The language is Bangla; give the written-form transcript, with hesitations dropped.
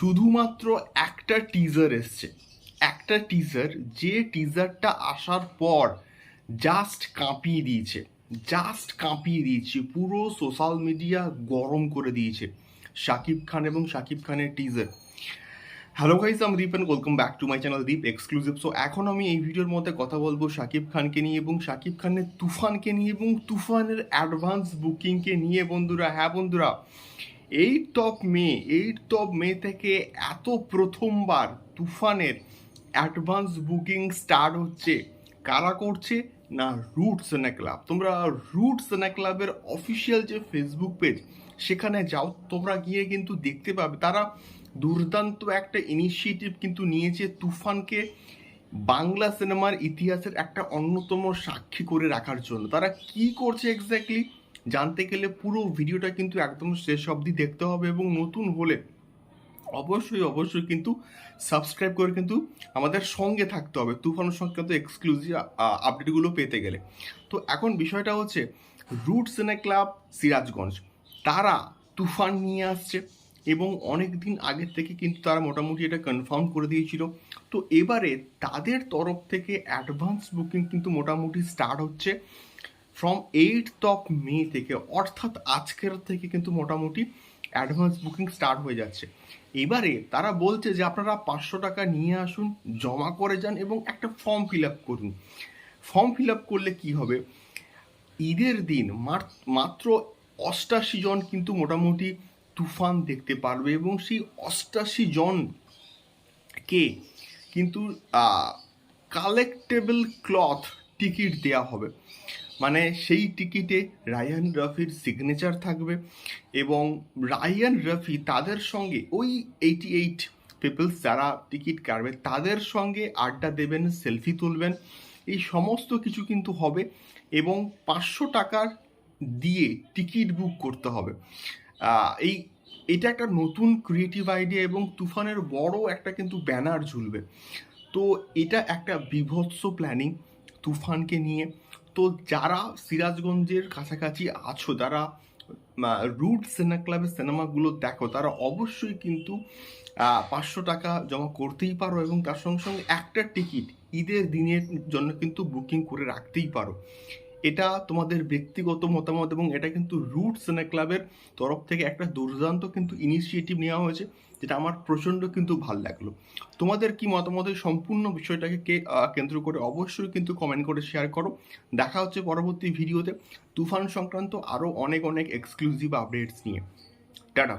শুধুমাত্র একটা টিজার এসছে, একটা টিজার, যে টিজারটা আসার পর জাস্ট কাঁপিয়ে দিয়েছে পুরো সোশ্যাল মিডিয়া গরম করে দিয়েছে শাকিব খান এবং শাকিব খানের টিজার। হ্যালো গাইস, আমি Deep and welcome back to my channel Deep exclusive. So এখন আমি এই ভিডিওর মধ্যে কথা বলবো শাকিব খানকে নিয়ে এবং শাকিব খানের তুফানকে নিয়ে এবং তুফানের অ্যাডভান্স বুকিংকে নিয়ে। বন্ধুরা, হ্যাঁ বন্ধুরা, 8th of May থেকে এত প্রথমবার তুফানের অ্যাডভান্স বুকিং স্টার্ট হচ্ছে। কারা করছে না, রুট সিনে ক্লাব। তোমরা রুট সিনে ক্লাবের অফিসিয়াল যে ফেসবুক পেজ, সেখানে যাও, তোমরা গিয়ে কিন্তু দেখতে পাবে তারা দুর্দান্ত একটা ইনিশিয়েটিভ কিন্তু নিয়েছে তুফানকে বাংলা সিনেমার ইতিহাসের একটা অন্যতম সাক্ষী করে রাখার জন্য। তারা কি করছে এক্স্যাক্টলি জানতে গেলে পুরো ভিডিওটা কিন্তু একদম শেষ অবধি দেখতে হবে এবং নতুন হলে অবশ্যই কিন্তু সাবস্ক্রাইব করে কিন্তু আমাদের সঙ্গে থাকতে হবে তুফানের সঙ্গে কিন্তু এক্সক্লুসিভ আপডেটগুলো পেতে গেলে। তো এখন বিষয়টা হচ্ছে, রুট সিনে ক্লাব সিরাজগঞ্জ তারা তুফান নিয়ে আসছে এবং অনেক দিন আগের থেকে কিন্তু তারা মোটামুটি এটা কনফার্ম করে দিয়েছিল। তো এবারে তাদের তরফ থেকে অ্যাডভান্স বুকিং কিন্তু মোটামুটি স্টার্ট হচ্ছে ফ্রম 8th of May থেকে, অর্থাৎ আজকের থেকে কিন্তু মোটামুটি অ্যাডভান্স বুকিং স্টার্ট হয়ে যাচ্ছে। এবারে তারা বলছে যে আপনারা 500 টাকা নিয়ে আসুন, জমা করে যান এবং একটা ফর্ম ফিল আপ করুন। ফর্ম ফিল আপ করলে কি হবে, ঈদের দিন মাত্র 88 জন কিন্তু মোটামুটি তুফান দেখতে পারবে এবং সেই 88 জনকে কিন্তু কালেক্টেবল ক্লথ টিকিট দেওয়া হবে। মানে সেই টিকিটে রায়ান রফির সিগনেচার থাকবে এবং রায়ান রফি তাদের সঙ্গে ওই 88 পিপলস যারা টিকিট কাটবে তাদের সঙ্গে আড্ডা দেবেন, সেলফি তুলবেন, এই সমস্ত কিছু কিন্তু হবে এবং 500 টাকার দিয়ে টিকিট বুক করতে হবে। এই এটা একটা নতুন ক্রিয়েটিভ আইডিয়া এবং তুফানের বড় একটা কিন্তু ব্যানার ঝুলবে। তো এটা একটা বিভৎস প্ল্যানিং তুফানকে নিয়ে। তো যারা সিরাজগঞ্জের কাছাকাছি আছো, যারা রুট সিনে ক্লাবের সিনেমাগুলো দেখো, তারা অবশ্যই কিন্তু 500 টাকা জমা করতেই পারো এবং তার সঙ্গে সঙ্গে একটা টিকিট ঈদের দিনের জন্য কিন্তু বুকিং করে রাখতেই পারো। এটা তোমাদের ব্যক্তিগত মতামত এবং এটা কিন্তু রুট সিনে ক্লাবের তরফ থেকে একটা দুর্দান্ত কিন্তু ইনিশিয়েটিভ নেওয়া হয়েছে, যেটা আমার প্রচণ্ড কিন্তু ভাল লাগলো। তোমাদের কি মতামত এই সম্পূর্ণ বিষয়টাকে কেন্দ্র করে অবশ্যই কিন্তু কমেন্ট করে শেয়ার করো। দেখা হচ্ছে পরবর্তী ভিডিওতে তুফান সংক্রান্ত আরও অনেক এক্সক্লুসিভ আপডেটস নিয়ে। টাটা।